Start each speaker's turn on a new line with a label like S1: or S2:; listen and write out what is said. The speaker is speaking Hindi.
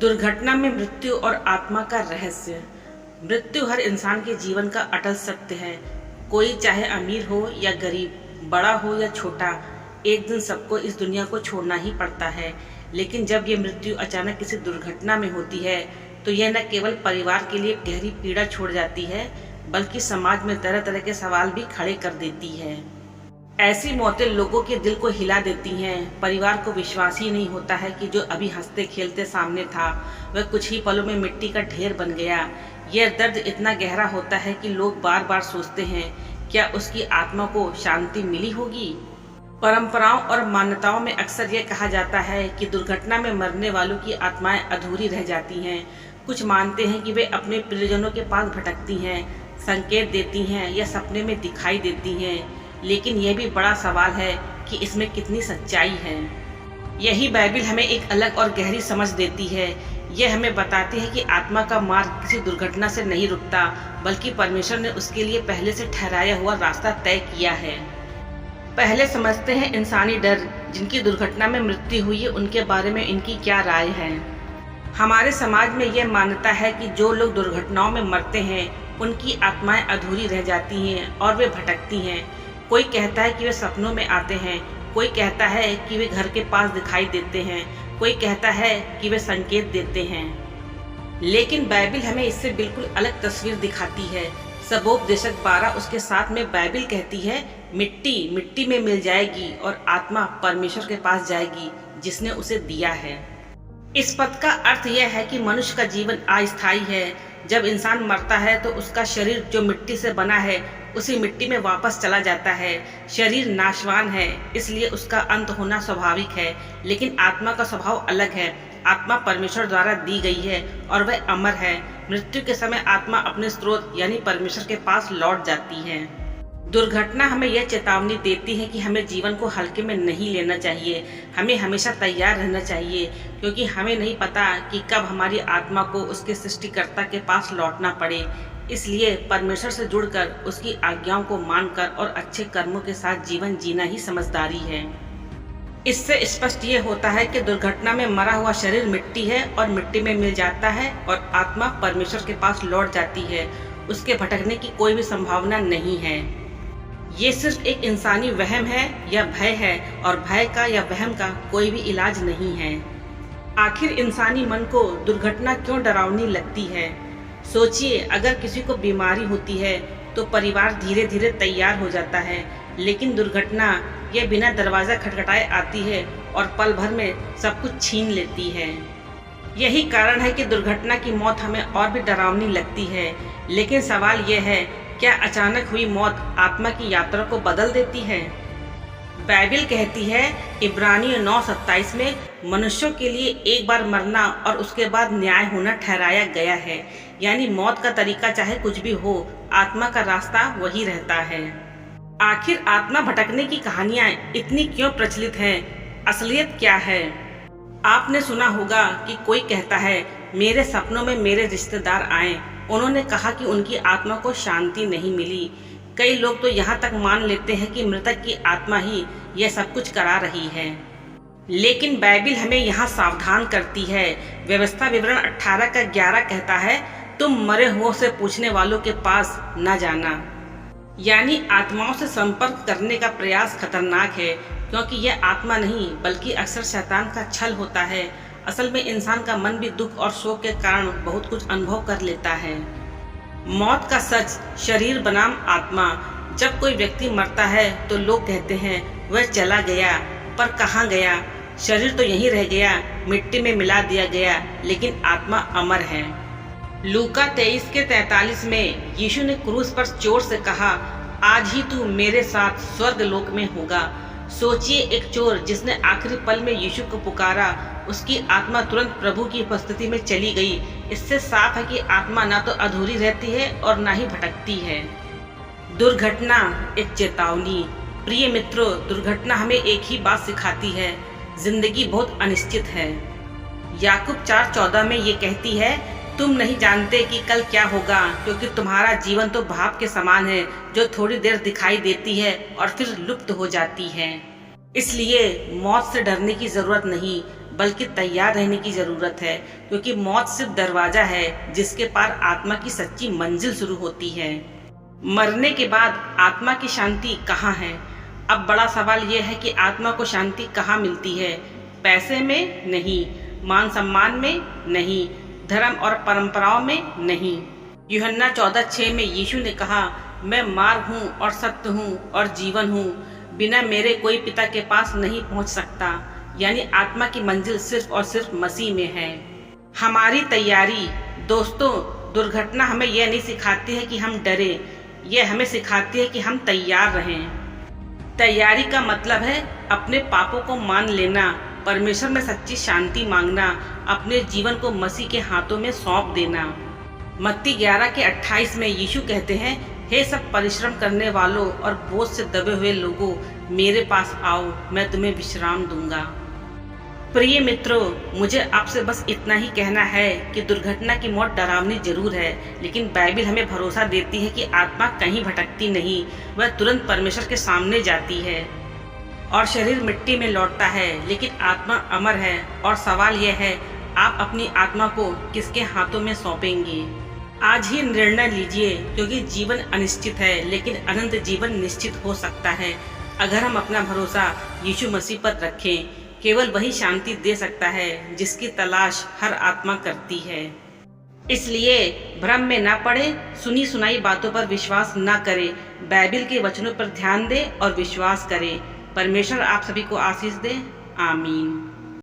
S1: दुर्घटना में मृत्यु और आत्मा का रहस्य। मृत्यु हर इंसान के जीवन का अटल सत्य है। कोई चाहे अमीर हो या गरीब, बड़ा हो या छोटा, एक दिन सबको इस दुनिया को छोड़ना ही पड़ता है। लेकिन जब ये मृत्यु अचानक किसी दुर्घटना में होती है तो यह न केवल परिवार के लिए गहरी पीड़ा छोड़ जाती है, बल्कि समाज में तरह तरह के सवाल भी खड़े कर देती है। ऐसी मौतें लोगों के दिल को हिला देती हैं। परिवार को विश्वास ही नहीं होता है कि जो अभी हंसते खेलते सामने था वह कुछ ही पलों में मिट्टी का ढेर बन गया। यह दर्द इतना गहरा होता है कि लोग बार बार सोचते हैं, क्या उसकी आत्मा को शांति मिली होगी। परंपराओं और मान्यताओं में अक्सर यह कहा जाता है कि दुर्घटना में मरने वालों की आत्माएं अधूरी रह जाती हैं। कुछ मानते हैं कि वे अपने प्रियजनों के पास भटकती हैं, संकेत देती हैं या सपने में दिखाई देती हैं। लेकिन यह भी बड़ा सवाल है कि इसमें कितनी सच्चाई है। यही बाइबिल हमें एक अलग और गहरी समझ देती है। यह हमें बताती है कि आत्मा का मार्ग किसी दुर्घटना से नहीं रुकता, बल्कि परमेश्वर ने उसके लिए पहले से ठहराया हुआ रास्ता तय किया है। पहले समझते हैं इंसानी डर। जिनकी दुर्घटना में मृत्यु हुई है उनके बारे में इनकी क्या राय है। हमारे समाज में यह मान्यता है कि जो लोग दुर्घटनाओं में मरते हैं उनकी आत्माएं अधूरी रह जाती हैं और वे भटकती हैं। कोई कहता है कि वे सपनों में आते हैं, कोई कहता है कि वे घर के पास दिखाई देते हैं, कोई कहता है कि वे संकेत देते हैं। लेकिन बाइबिल हमें इससे बिल्कुल अलग तस्वीर दिखाती है। सबोपदेशक 12 उसके साथ में बाइबिल कहती है, मिट्टी मिट्टी में मिल जाएगी और आत्मा परमेश्वर के पास जाएगी जिसने उसे दिया है। इस पद का अर्थ यह है कि मनुष्य का जीवन अस्थायी है। जब इंसान मरता है तो उसका शरीर जो मिट्टी से बना है उसी मिट्टी में वापस चला जाता है। शरीर नाशवान है, इसलिए उसका अंत होना स्वाभाविक है। लेकिन आत्मा का स्वभाव अलग है। आत्मा परमेश्वर द्वारा दी गई है और वह अमर है। मृत्यु के समय आत्मा अपने स्रोत यानी परमेश्वर के पास लौट जाती है। दुर्घटना हमें यह चेतावनी देती है कि हमें जीवन को हल्के में नहीं लेना चाहिए। हमें हमेशा तैयार रहना चाहिए, क्योंकि हमें नहीं पता कि कब हमारी आत्मा को उसके सृष्टिकर्ता के पास लौटना पड़े। इसलिए परमेश्वर से जुड़कर उसकी आज्ञाओं को मानकर और अच्छे कर्मों के साथ जीवन जीना ही समझदारी है। इससे स्पष्ट ये होता है कि दुर्घटना में मरा हुआ शरीर मिट्टी है और मिट्टी में मिल जाता है और आत्मा परमेश्वर के पास लौट जाती है। उसके भटकने की कोई भी संभावना नहीं है। ये सिर्फ एक इंसानी वहम है या भय है, और भय का या वहम का कोई भी इलाज नहीं है। आखिर इंसानी मन को दुर्घटना क्यों डरावनी लगती है? सोचिए, अगर किसी को बीमारी होती है तो परिवार धीरे धीरे तैयार हो जाता है, लेकिन दुर्घटना यह बिना दरवाजा खटखटाए आती है और पल भर में सब कुछ छीन लेती है। यही कारण है कि दुर्घटना की मौत हमें और भी डरावनी लगती है। लेकिन सवाल यह है, क्या अचानक हुई मौत आत्मा की यात्रा को बदल देती है? बाइबिल कहती है इब्रानियों 9:27 में, मनुष्यों के लिए एक बार मरना और उसके बाद न्याय होना ठहराया गया है। यानी मौत का तरीका चाहे कुछ भी हो, आत्मा का रास्ता वही रहता है। आखिर आत्मा भटकने की कहानियां इतनी क्यों प्रचलित हैं? असलियत क्या है? आपने सुना होगा कि कोई कहता है, मेरे सपनों में मेरे रिश्तेदार आए, उन्होंने कहा कि उनकी आत्मा को शांति नहीं मिली। कई लोग तो यहाँ तक मान लेते हैं कि मृतक की आत्मा ही यह सब कुछ करा रही है। लेकिन बाइबिल हमें यहाँ सावधान करती है। व्यवस्था विवरण 18:11 कहता है, तुम मरे हुओं से पूछने वालों के पास न जाना। यानी आत्माओं से संपर्क करने का प्रयास खतरनाक है, क्योंकि यह आत्मा नहीं बल्कि अक्सर शैतान का छल होता है। असल में इंसान का मन भी दुख और शोक के कारण बहुत कुछ अनुभव कर लेता है। मौत का सच, शरीर बनाम आत्मा। जब कोई व्यक्ति मरता है तो लोग कहते हैं वह चला गया, पर कहाँ गया? शरीर तो यहीं रह गया, मिट्टी में मिला दिया गया, लेकिन आत्मा अमर है। लूका 23:43 में यीशु ने क्रूस पर चोर से कहा, आज ही तू मेरे साथ स्वर्ग लोक में होगा। सोचिए, एक चोर जिसने आखिरी पल में यीशु को पुकारा, उसकी आत्मा तुरंत प्रभु की उपस्थिति में चली गई। इससे साफ है कि आत्मा ना तो अधूरी रहती है और ना ही भटकती है। दुर्घटना एक चेतावनी। प्रिय मित्रों, दुर्घटना हमें एक ही बात सिखाती है, जिंदगी बहुत अनिश्चित है। याकूब 4:14 में ये कहती है, तुम नहीं जानते कि कल क्या होगा, क्योंकि तुम्हारा जीवन तो भाप के समान है, जो थोड़ी देर दिखाई देती है और फिर लुप्त हो जाती है। इसलिए मौत से डरने की जरूरत नहीं, बल्कि तैयार रहने की जरूरत है, क्योंकि मौत सिर्फ दरवाजा है जिसके पार आत्मा की सच्ची मंजिल शुरू होती है। मरने के बाद आत्मा की शांति कहाँ है? अब बड़ा सवाल यह है कि आत्मा को शांति कहाँ मिलती है? पैसे में नहीं, मान सम्मान में नहीं, धर्म और परंपराओं में नहीं। यूहन्ना 14:6 में यीशु ने कहा, मैं मार्ग हूँ और सत्य हूँ और जीवन हूँ, बिना मेरे कोई पिता के पास नहीं पहुँच सकता। यानी आत्मा की मंजिल सिर्फ और सिर्फ मसीह में है। हमारी तैयारी। दोस्तों, दुर्घटना हमें यह नहीं सिखाती है कि हम डरे, यह हमें सिखाती है कि हम तैयार रहें। तैयारी का मतलब है अपने पापों को मान लेना, परमेश्वर में सच्ची शांति मांगना, अपने जीवन को मसीह के हाथों में सौंप देना। मत्ती 11:28 में यीशु कहते हैं, हे सब परिश्रम करने वालों और बोझ से दबे हुए लोगों, मेरे पास आओ, मैं तुम्हें विश्राम दूंगा। प्रिय मित्रों, मुझे आपसे बस इतना ही कहना है कि दुर्घटना की मौत डरावनी जरूर है, लेकिन बाइबिल हमें भरोसा देती है कि आत्मा कहीं भटकती नहीं, वह तुरंत परमेश्वर के सामने जाती है और शरीर मिट्टी में लौटता है, लेकिन आत्मा अमर है। और सवाल यह है, आप अपनी आत्मा को किसके हाथों में सौंपेंगे? आज ही निर्णय लीजिए, क्योंकि जीवन अनिश्चित है, लेकिन अनंत जीवन निश्चित हो सकता है अगर हम अपना भरोसा यीशु मसीह पर रखें। केवल वही शांति दे सकता है जिसकी तलाश हर आत्मा करती है। इसलिए भ्रम में ना पड़े, सुनी सुनाई बातों पर विश्वास ना करें, बाइबिल के वचनों पर ध्यान दें और विश्वास करें। परमेश्वर आप सभी को आशीष दे। आमीन।